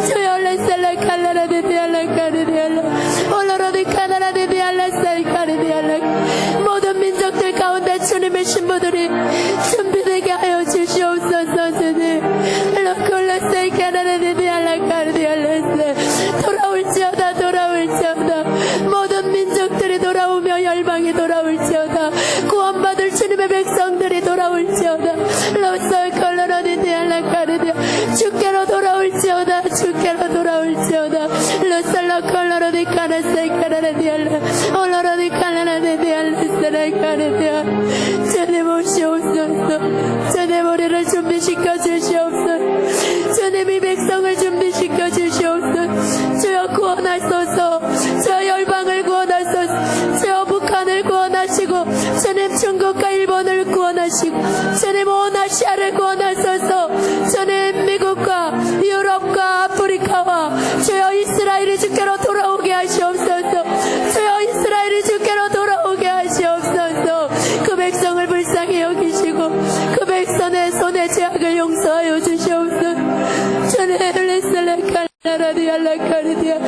주여 레셀레 칼라라디디알라 카리디알라 올로로디 카나라디디알라 될지어다. 로살라 컬러로디 카나사이 카라라디알라 올로로디 카라라디알라스라이카라디아. 주님 오시옵소서. 주님 우리를 준비시켜 주시옵소서. 주님 이 백성을 준비시켜 주시옵소서. 주여 구원하소서. 주여 열방을 구원하소서. 주여 북한을 구원하시고 주님 중국과 일본을 구원하시고 주님 온 아시아를 구원하소서. 주님 미국과 유럽과 아프리카와 주여 이스라엘이 주께로 돌아오게 하시옵소서. 주여 이스라엘이 주께로 돌아오게 하시옵소서. 그 백성을 불쌍히 여기시고 그 백성의 손의 죄악을 용서하여 주시옵소서. 주님 레슬레칼 라디알라카리디아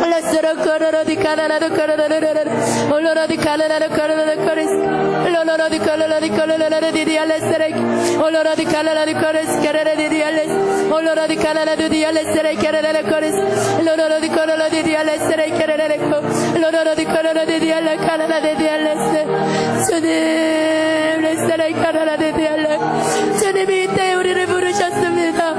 라스라 카라라디 카라라도 카라라라라 올로라디 카라라도 카라라라 카리스 올로라디 카라라디 카라라라디 알레스레 올로라디 카라라디 카리스 카라라디 알레스 올로라디 카라라디 알레스레 카라라라 카리스 올로라디 카라라디 알레스레 카라라라 올로라디 카라라디 알라 카라라디 알레스 주님 레스레 카라라디 알라. 주님이 이때 우리를 부르셨습니다.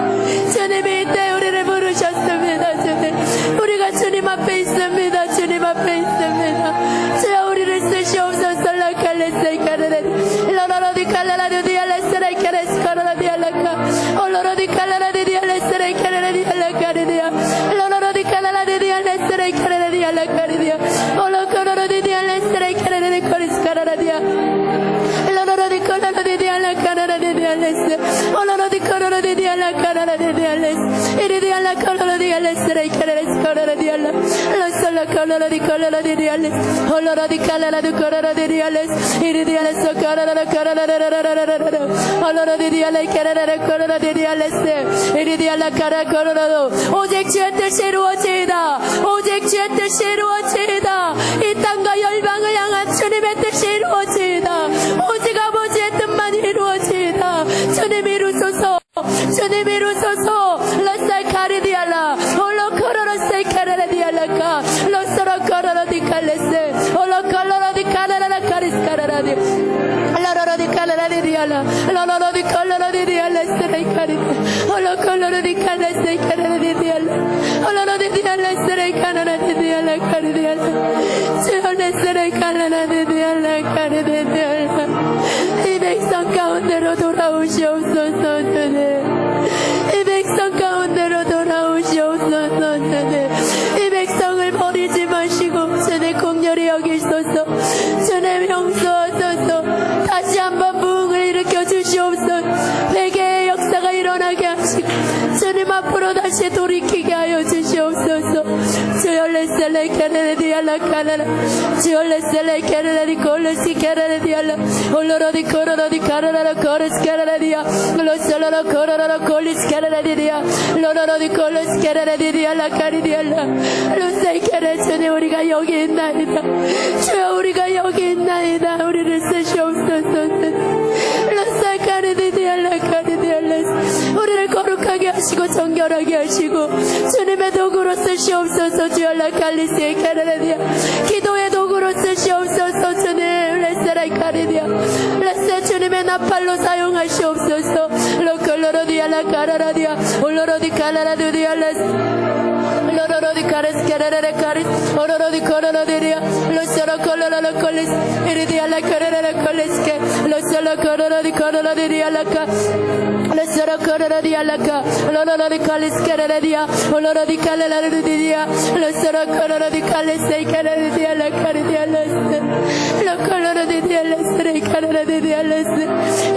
주님이 이때 우리를 부르셨습니다. 주님 우리가 주님 앞에 있습니다. 주님 앞에 있습니다. 주여 우리를 쓰시옵소서. 라칼레스이 카라라디 로로로디 칼라라디 알레스레이 카레스 카라라디 알라카 올로로디 칼라라디 알레스레이 카라라디 알라카리디아 로로로디 칼라라디 알레스레이 카라라디 알라카리디아 올로코로로디 알레스레이 카라라디 코리스 카라라디아 로로로디 칼라라디 알라카라라디 알레스 올로로디 코로로디 알라카라라디 알레스 이리디 알라카로로디 알레스레이 카레스 카라라디 알라 로솔라 칼라라디 칼라라디 알레스 올로로디 칼라라디 코로로디 알레스 이리디 알레스 카라라라 카라라라라라라라 올로로디 알레 카라라라 코로로디 알레스 이리디 알라 카라 코로로도 오직 주의 뜻이 이루어지이다. 오직 주의 뜻이 이루어지이다. 이 땅과 열방을 향한 주님의 뜻이 이루어지이다. 오직 아버지의 뜻만 이루어지이다. 주님 이루소서. 주님 이루소서. 라사이 카리디알라 홀로 코로로사이 카라라디알라카 로소로 코로로디 칼레스 홀로 코로로디 카라라라 카리스 카라라디 로로로디 칼라라디알라 로로로디 칼라라디알라 스레이 카리디 홀로 코로로디 칼레스 카라라디알라 홀로로디알라 스레이 카라라디알라 카리디알라 주홀레 스레이 카라라디알라 카리디알라. 이 백성 가운데로 돌아오시옵소서. 이 백성 가운데로 돌아오시옵소서. 이 백성을 버리지 마시고 주님 긍휼히 여기소서. 주님 용서하소서. 다시 한번 부흥을 일으켜 주시옵소서. 회개의 역사가 일어나게 하시고 주님 앞으로 다시 돌이키게 하여 주시옵소서. 주여 레셀레 캐레디알라 카라라 주여 레셀레 캐레디 콜레시 캐레디알라 올로로디 코로로디 카라라라 코레스 캐레디아 로셀로로 코로로로 콜리스 캐레디아 로로로디 콜레스 캐레디알라 카리디알라 루세 캐레. 주님 우리가 여기 있나이다. 주여 우리가 여기 있나이다. 우리를 쓰시옵소서. 루세 카리디알라 카리디알라 우리를 거룩하게 하시고 정결하게 하시고 주님의 도구로 쓰시옵소서. 주여 라칼리스의 카라라디아 기도의 도구로 쓰시옵소서. 주님 레세라이 카리디아 레세 주님의 나팔로 사용하시옵소서. 로컬로로디아 라카라라디아 올로로디 카라라디아 레스 로로로디 카레스 카라라라 카리스 오로로디 코로로디아 로세로 콜로로로 콜리스 이리디아 라카라라 콜리스케 로세로 코로로디 코로로디아 라카 로세로 코로로디아 라카 로로로디 콜리스 카라라디아 올로로디 칼라라디아 로세로 코로로디 칼리스 카라라디아 라카리디아 레스 로콜로로디아 레스 카라라디아 레스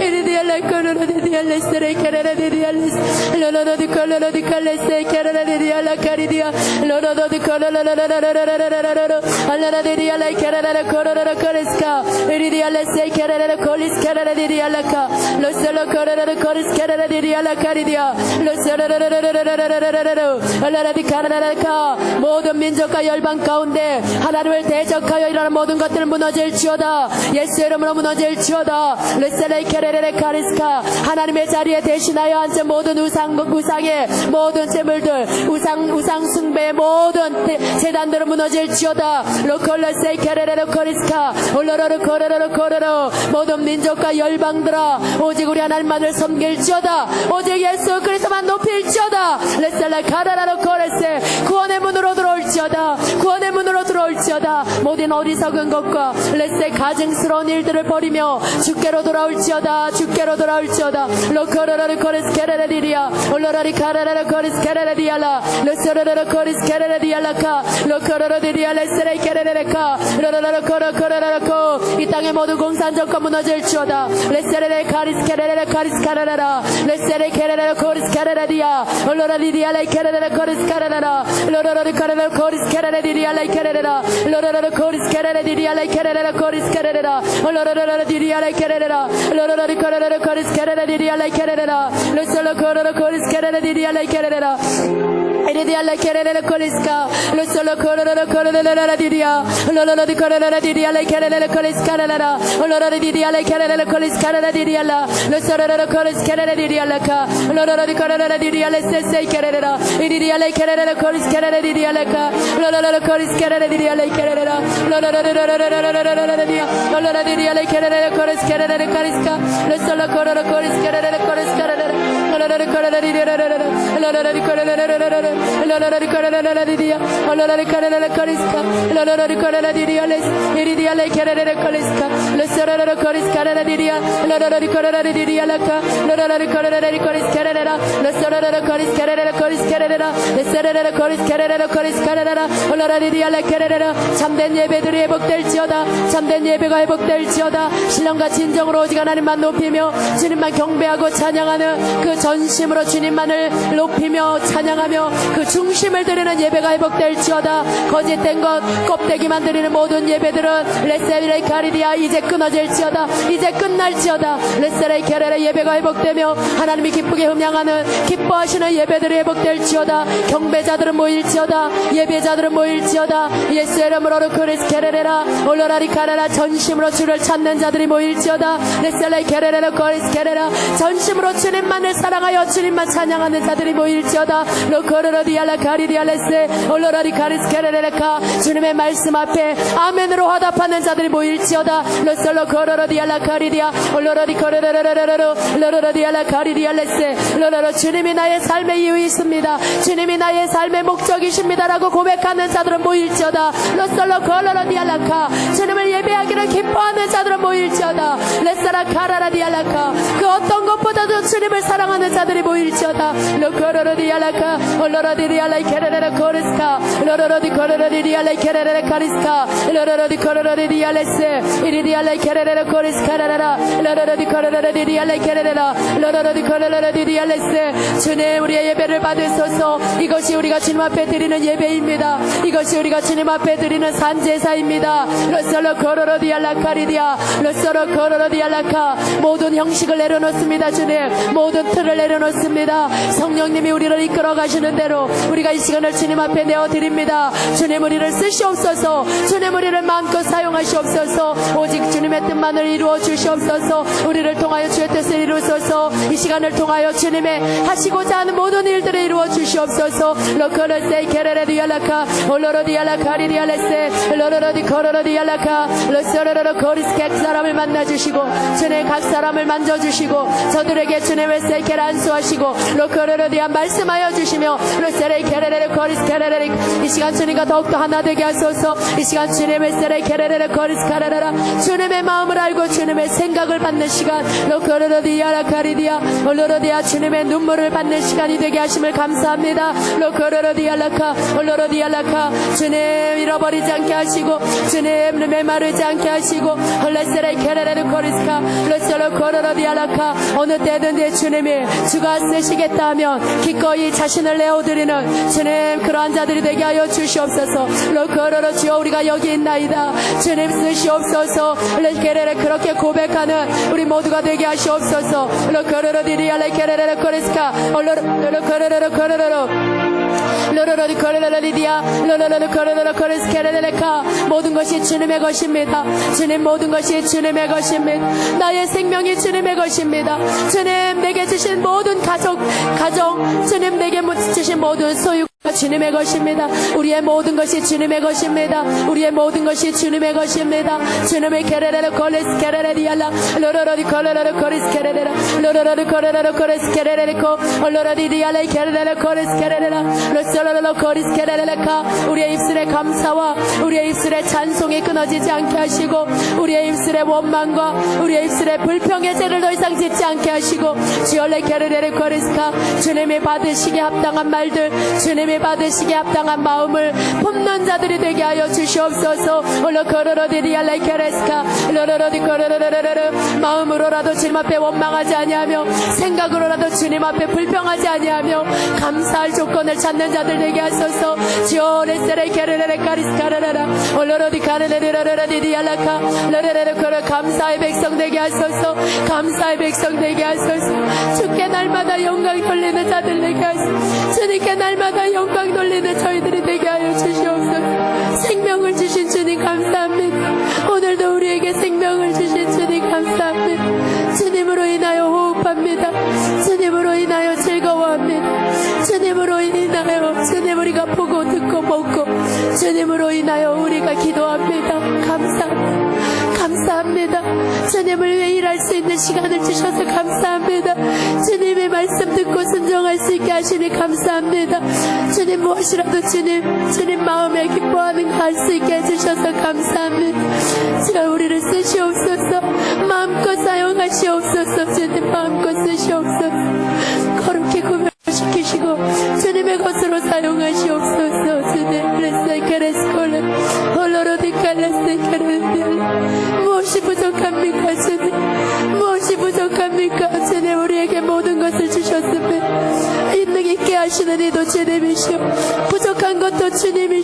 이리디아 라코로로디아 레스 카라라디아 레스 로로로디 콜로로디 칼리스 카라라디아 라카리디아 로로로디 콜로로로로로로로로로로 알라라디아 라카라라 코로로로 코리스카 이리디아 레스 카라라라 콜리스 카라라디아 라카 로셀로 코로로로 코리스 카라라디아 라카리디아 로셀로로로로로로로로로 알라라디 카라라카 모든 민족과 열방 가운데 하나님을 대적하여 일어나는 모든 것들을 무너질지어다. 예수 이름으로 무너질지어다. 레셀레이 케레레레 카리스카 하나님의 자리에 대신하여 앉은 모든 우상의 모든 재물들 우상 숭배의 모든 재단들을 무너질지어다. 로콜레세이 케레레레 카리스카 올로로로 코로로로 코로로 모든 민족과 열방들아 오직 우리 하나님만을 섬길지어다. 오직 예수 그리스도만 높일지어다. 레셀레 카라라로 코레세 들어올지어다. 구원의 문으로 들어올지어다. 모든 어리석은 것과 레세 가증스러운 일들을 버리며 주께로 돌아올지어다. 주께로 돌아올지어다. 로코로로 코리스 케레레디리아 올로라리 카라라 코리스 케레레디알라 로소로로 코리스 케레레디알라카 로코로로 디리아 레세레 케레레레카 로로로 코로코로로코 이 땅의 모든 공산정권 무너질지어다. 레세레레 카리스 케레레레 카리스 카라라라 레세레 케레레레 코리스 케레레디아 올로라리디아 레 케레레레 코리스 카라라라 로로로 카라라 코리스 케레레디리아 레 케레레라 로로로 코리스 케레레디리아 레 케레레라 코리스 케레레라 올로로로 디리아 레 케레레라 로로로 카라라 코리스 케레레디리아 레 케레레라 로솔로 코로로 코리스 케레레디리아 레 케레레라 Eredia la kerere koliska, lo solo kororo kororo diria, lolo di kororo diria la kerere koliska la, lolo diria la kerere koliska la diria la, lo solo koliska la diria la ka, lolo di kororo diria la se kerere, diria la kerere koliska la diria la ka, lolo koliska la diria la kerere, lolo diria, lolo diria la kerere koliska la koliska, lo solo kororo koliska la koliska la, lolo kororo diria, lolo di kororo Lolo ricorda di Dio, lolo ricorda la corisca, lolo ricorda di Dio, le dia le chiarere corisca, le sorore corisca di Dio, lolo ricorda di Dio la ca, lolo ricorda di corisca le sorore corisca le sorore corisca lolo di Dio la chiarere 참된 예배들이 회복될지어다. 참된 예배가 회복될지어다. 신령과 진정으로 오직 하나님만 높이며 주님만 경배하고 찬양하는 그 전심으로 주님만을 높이며 찬양하며 그 중심을 드리는 예배가 회복될지어다. 거짓된 것 껍데기만 드리는 모든 예배들은 레세레이 카리디아 이제 끊어질지어다. 이제 끝날지어다. 레세레이 케레레 예배가 회복되며 하나님이 기쁘게 흠양하는 기뻐하시는 예배들이 회복될지어다. 경배자들은 모일지어다. 예배자들은 모일지어다. 예수의 이름으로 크리스 케레레라 올로라리 카레라 전심으로 주를 찾는 자들이 모일지어다. 레세레이 케레레라 크리스 케레라 전심으로 주님만을 사랑하여 주님만 찬양하는 자들이 모일지어다. 로코르로디알라 카리디알레세 올로라리 카리스 케레레레카 주님의 말씀 앞에 아멘으로 화답하는 자들이 모일지어다. 로솔로 코르로디알라 카리디아 올로라리 코르로로로로 로로디알라 카리디알레세 로로로 주님이 나의 삶의 이유이십니다. 주님이 나의 삶의 목적이십니다라고 고백하는 자들은 모일지어다. 로솔로 코르로디알라카 주님을 예배하기를 기뻐하는 자들은 모일지어다. 레사라 카라라디알라카 그 어떤 것보다도 주님을 사랑하는 자들이 모일지어다. 로코르로디알라카 올로라디리알라 케레레레 코리스카 로로로디 코르로디리알라 케레레레 카리스카 로로로디 코르로디리알레세 이리디알라 케레레레 코리스카라라 로로로디 코르로디리알라 케레레라 로로로디 코르로디리알레세 주님 우리의 예배를 받으소서. 이것이 우리가 주님 앞에 드리는 예배입니다. 이것이 우리가 주님 앞에 드리는 산제사입니다. 로솔로 코르로디알라 카리디아 로솔로 코르로디알라카 모든 형식을 내려놓습니다. 주님 모든 틀을 내려놓습니다. 성령님이 우리를 이끌어 가시는 대로 우리가 이 시간을 주님 앞에 내어드립니다. 주님 우리를 쓰시옵소서. 주님 우리를 마음껏 사용하시옵소서. 오직 주님의 뜻만을 이루어 주시옵소서. 우리를 통하여 주의 뜻을 이루소서. 이 시간을 통하여 주님의 하시고자 하는 모든 일들을 이루어 주시옵소서. 로코르세이 케레레디알라카 올로로디알라카리디알레세 로로로디 코로로디알라카 로소로로 코리스 각 사람을 만나주시고 주님 각 사람을 만져주시고 저들에게 주님의 세계를 안수하시고 로코르로디아 말씀하여 주시며 로세레이 케레레레 코리스 케레레레 이 시간 주님과 더욱더 하나 되게 하소서. 이 시간 주님의 세레이 케레레레 코리스 카라라라 주님의 마음을 알고 주님의 생각을 받는 시간 로코르로디아라 카리디아 올로로디아 주님의 눈물을 받는 시간이 되게 하심을 감사합니다. 로코르로디알라카 올로로디알라카 주님 잃어버리지 않게 하시고 주님 메마르지 않게 하시고 헐레세레이 케레레레 코리스카 로솔로 코르로디알라카 어느 때든지 주님이 주가 쓰시겠다 하면 기꺼이 자신을 내어드리는 주님 그러한 자들이 되게 하여 주시옵소서. 로코로로 주여 우리가 여기 있나이다. 주님 쓰시옵소서. 레케레레 그렇게 고백하는 우리 모두가 되게 하시옵소서. 로코로로 디리알레 케레레레 코리스카 로코로로 코로로로 로로로리 코르로리디아 로로로리 코르로로 코르스케레레카 모든 것이 주님의 것입니다. 주님 모든 것이 주님의 것입니다. 나의 생명이 주님의 것입니다. 주님 내게 주신 모든 가정 주님 내게 주신 모든 소유 주님의 것입니다. 우리의 모든 것이 주님의 것입니다. 우리의 모든 것이 주님의 것입니다. 주님의 케레레로 콜레스 케레레디알라 로로로리 콜레레로 코리스 케레레라 로로로리 콜레레로 코리스 케레레코 올로로리 디알라 케레레로 코리스 케레레라 로솔로로 우리의 입술의 감사와 우리의 입술의 찬송이 끊어지지 않게 하시고 우리의 입술의 원망과 우리의 입술의 불평의 죄를 더 이상 짓지 않게 하시고 주님이 받으시기에 합당한 말들, 주님이 받으시기에 합당한 마음을 품는 자들이 되게 하여 주시옵소서. 마음으로라도 주님 앞에 원망하지 아니하며 생각으로라도 주님 앞에 불평하지 아니하며 감사할 조건을 찾는 자들 되게 하소서. 감사의 백성 되게 하소서. 감사의 백성 되게 하소서. 주께 날마다 영광 돌리는 자들 되게 하소서. 주님께 날마다 영광 돌리는 저희들이 되게 하여 주시옵소서. 생명을 주신 주님 감사합니다. 오늘도 우리에게 생명을 주신 주님 감사합니다. 주님으로 인하여 호흡합니다. 주님으로 인하여 즐거워합니다. 주님으로 인하여 주님 우리가 보고 듣고 먹고 주님으로 인하여 우리가 기도합니다. 감사합니다. 감사합니다. 주님을 위해 일할 수 있는 시간을 주셔서 감사합니다. 주님의 말씀 듣고 순종할 수 있게 하시니 감사합니다. 주님 무엇이라도 주님 마음에 기뻐하는 거 할 수 있게 해주셔서 감사합니다. 주여 우리를 쓰시옵소서. 마음껏 사용하시옵소서. 주님 마음껏 쓰시옵소서. 거룩히 구별시키시고 주님의 것으로 사용하시옵소서. 주님 레스케레스콜레 홀로로디칼레스케레디알레 무엇이 부족합니까 주님? 무엇이 부족합니까 주님? 우리에게 모든 것을 주셨으면 있는 있게 하시는 이도 주님이시오. 부족한 것도 주님의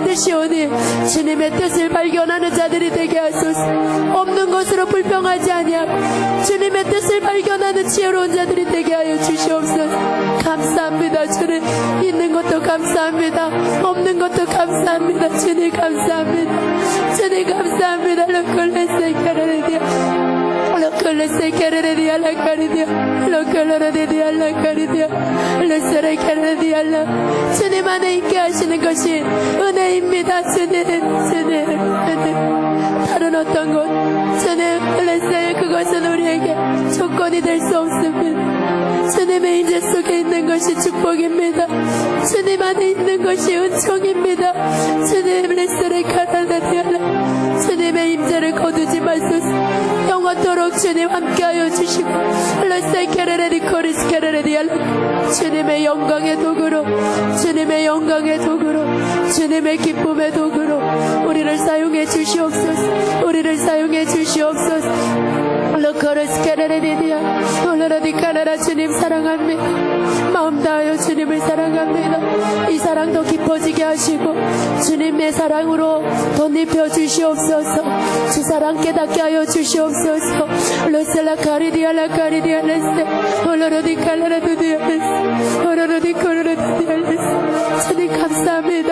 뜻이오니 주님의 뜻을 발견하는 자들이 되게 하소서. 없는 것으로 불평하지 아니하고 주님의 뜻을 발견하는 지혜로운 자들이 되게 하여 주시옵소서. 감사합니다. 주님 있는 것도 감사합니다. 없는 것도 감사합니다. 주님 감사합니다. 주님 감사합니다. 주님 안에 있게 하시는 것이 은혜입니다. 주님 다른 어떤 것 주님 그것은 우리에게 조건이 될 수 없습니다. 주님의 인재 속에 있는 것이 축복입니다. 주님 안에 있는 것이 은총입니다. 주님 주님의 임재를 거두지 마소서. 영원토록 주님 함께하여 주시고 주님의 영광의 도구로 주님의 영광의 도구로 주님의 기쁨의 도구로 우리를 사용해 주시옵소서. 우리를 사용해 주시옵소서. 주님 사랑합니다. 마음 다하여 주님을 사랑합니다. 이 사랑도 깊어지게 하시고 주님의 사랑으로 덧입혀 주시옵소서. 주 사랑 깨닫게 하여 주시옵소서. 주님 감사합니다.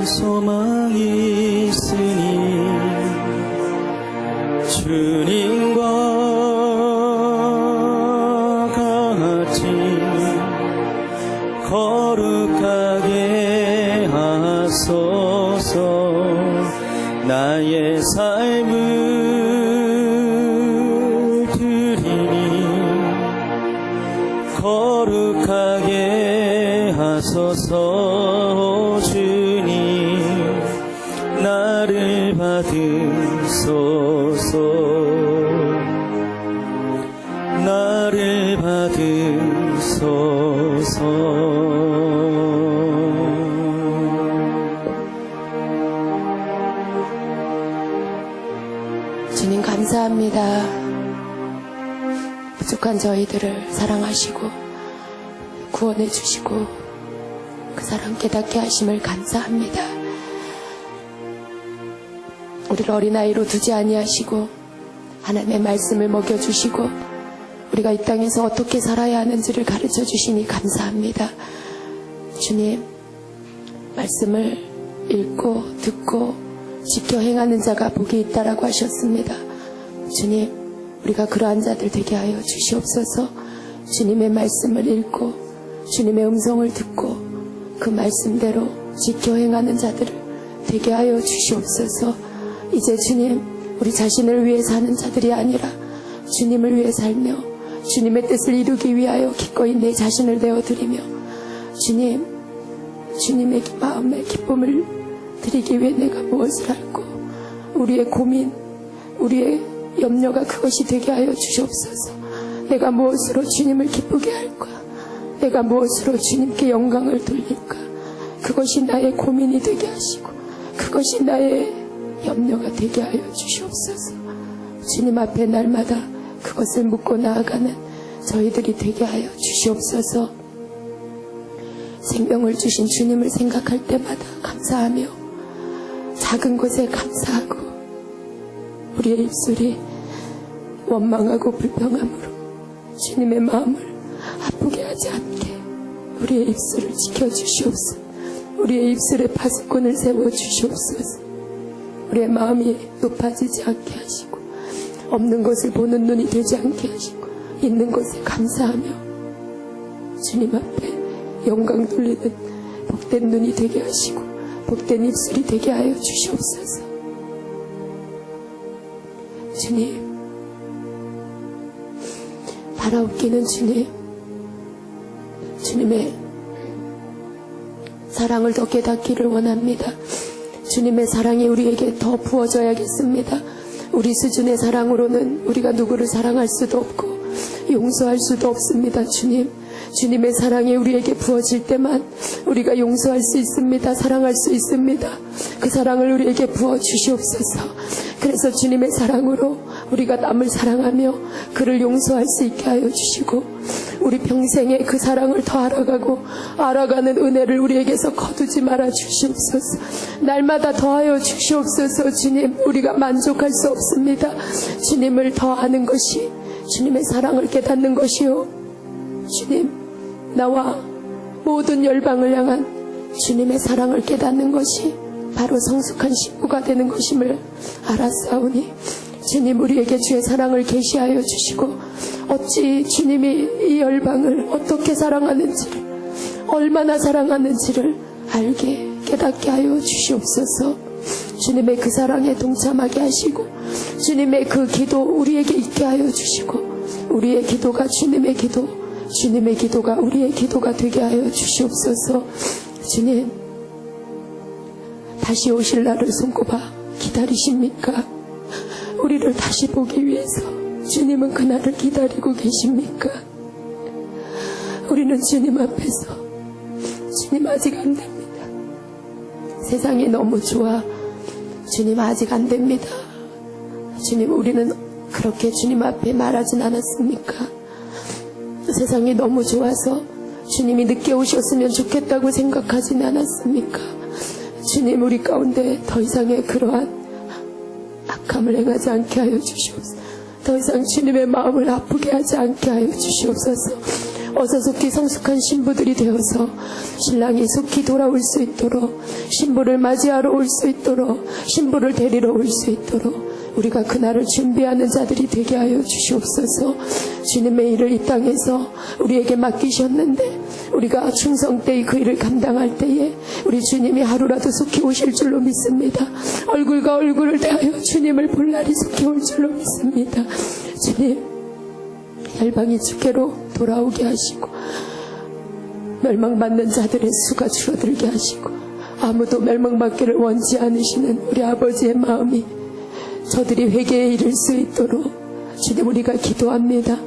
소망이 있으니 주님과 같이 거룩하게 하소서. 나의 삶을 드리니 거룩하게 하소서. 주님 나를 받으소서. 나를 받으소서. 주님 감사합니다. 부족한 저희들을 사랑하시고 구원해 주시고 그 사랑 깨닫게 하심을 감사합니다. 우리를 어린아이로 두지 아니하시고 하나님의 말씀을 먹여주시고 우리가 이 땅에서 어떻게 살아야 하는지를 가르쳐 주시니 감사합니다. 주님, 말씀을 읽고 듣고 지켜 행하는 자가 복이 있다라고 하셨습니다. 주님, 우리가 그러한 자들 되게 하여 주시옵소서. 주님의 말씀을 읽고 주님의 음성을 듣고 그 말씀대로 지켜 행하는 자들을 되게 하여 주시옵소서. 이제 주님, 우리 자신을 위해 사는 자들이 아니라 주님을 위해 살며 주님의 뜻을 이루기 위하여 기꺼이 내 자신을 내어드리며 주님, 주님의 마음에 기쁨을 드리기 위해 내가 무엇을 할고 우리의 고민, 우리의 염려가 그것이 되게 하여 주시옵소서. 내가 무엇으로 주님을 기쁘게 할까? 내가 무엇으로 주님께 영광을 돌릴까? 그것이 나의 고민이 되게 하시고 그것이 나의 염려가 되게 하여 주시옵소서. 주님 앞에 날마다 그것을 묻고 나아가는 저희들이 되게 하여 주시옵소서. 생명을 주신 주님을 생각할 때마다 감사하며 작은 것에 감사하고 우리의 입술이 원망하고 불평함으로 주님의 마음을 아프게 하지 않게 우리의 입술을 지켜주시옵소서. 우리의 입술에 파수꾼을 세워주시옵소서. 우리의 마음이 높아지지 않게 하시고 없는 것을 보는 눈이 되지 않게 하시고 있는 것에 감사하며 주님 앞에 영광 돌리는 복된 눈이 되게 하시고 복된 입술이 되게 하여 주시옵소서. 주님, 바라옵기는 주님, 주님의 사랑을 더 깨닫기를 원합니다. 주님의 사랑이 우리에게 더 부어져야겠습니다. 우리 수준의 사랑으로는 우리가 누구를 사랑할 수도 없고 용서할 수도 없습니다. 주님, 주님의 사랑이 우리에게 부어질 때만 우리가 용서할 수 있습니다. 사랑할 수 있습니다. 그 사랑을 우리에게 부어주시옵소서. 그래서 주님의 사랑으로 우리가 남을 사랑하며 그를 용서할 수 있게 하여 주시고 우리 평생에 그 사랑을 더 알아가는 은혜를 우리에게서 거두지 말아 주시옵소서. 날마다 더하여 주시옵소서. 주님, 우리가 만족할 수 없습니다. 주님을 더 아는 것이 주님의 사랑을 깨닫는 것이요, 주님, 나와 모든 열방을 향한 주님의 사랑을 깨닫는 것이 바로 성숙한 신부가 되는 것임을 알았사오니 주님, 우리에게 주의 사랑을 계시하여 주시고 어찌 주님이 이 열방을 어떻게 사랑하는지를, 얼마나 사랑하는지를 알게 깨닫게 하여 주시옵소서. 주님의 그 사랑에 동참하게 하시고 주님의 그 기도 우리에게 있게 하여 주시고 우리의 기도가 주님의 기도, 주님의 기도가 우리의 기도가 되게 하여 주시옵소서. 주님, 다시 오실 날을 손꼽아 기다리십니까? 우리를 다시 보기 위해서 주님은 그날을 기다리고 계십니까? 우리는 주님 앞에서 주님 아직 안 됩니다. 세상이 너무 좋아. 주님 아직 안 됩니다. 주님, 우리는 그렇게 주님 앞에 말하진 않았습니까? 세상이 너무 좋아서 주님이 늦게 오셨으면 좋겠다고 생각하진 않았습니까? 주님, 우리 가운데 더 이상의 그러한 악함을 행하지 않게 하여 주시옵소서. 더 이상 주님의 마음을 아프게 하지 않게 하여 주시옵소서. 어서 속히 성숙한 신부들이 되어서 신랑이 속히 돌아올 수 있도록, 신부를 맞이하러 올 수 있도록, 신부를 데리러 올 수 있도록 우리가 그날을 준비하는 자들이 되게 하여 주시옵소서. 주님의 일을 이 땅에서 우리에게 맡기셨는데 우리가 충성되이 그 일을 감당할 때에 우리 주님이 하루라도 속히 오실 줄로 믿습니다. 얼굴과 얼굴을 대하여 주님을 볼 날이 속히 올 줄로 믿습니다. 주님, 열방이 주께로 돌아오게 하시고 멸망받는 자들의 수가 줄어들게 하시고 아무도 멸망받기를 원치 않으시는 우리 아버지의 마음이 저들이 회개에 이를 수 있도록 주님, 우리가 기도합니다.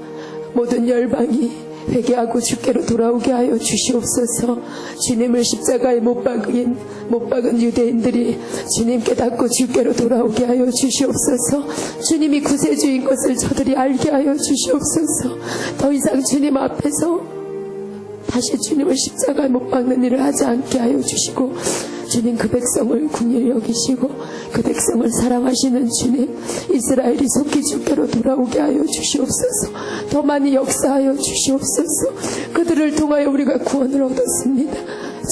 모든 열방이 회개하고 주께로 돌아오게 하여 주시옵소서. 주님을 십자가에 못 박은 유대인들이 주님 깨닫고 주께로 돌아오게 하여 주시옵소서. 주님이 구세주인 것을 저들이 알게 하여 주시옵소서. 더 이상 주님 앞에서 다시 주님을 십자가에 못 박는 일을 하지 않게 하여 주시고 주님, 그 백성을 긍휼히 여기시고 그 백성을 사랑하시는 주님, 이스라엘이 속히 주께로 돌아오게 하여 주시옵소서. 더 많이 역사하여 주시옵소서. 그들을 통하여 우리가 구원을 얻었습니다.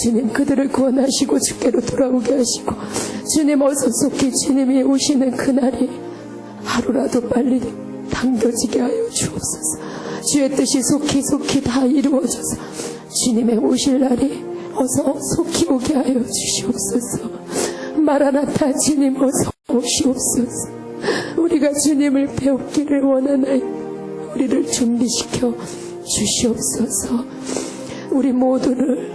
주님 그들을 구원하시고 주께로 돌아오게 하시고 주님 어서 속히 주님이 오시는 그날이 하루라도 빨리 당겨지게 하여 주옵소서. 주의 뜻이 속히 다 이루어져서 주님의 오실 날이 어서 속히 오게 하여 주시옵소서. 마라나타 주님 어서 오시옵소서. 우리가 주님을 배우기를 원하나이다. 우리를 준비시켜 주시옵소서. 우리 모든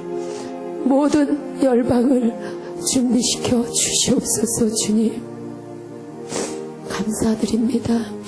열방을 준비시켜 주시옵소서. 주님 감사드립니다.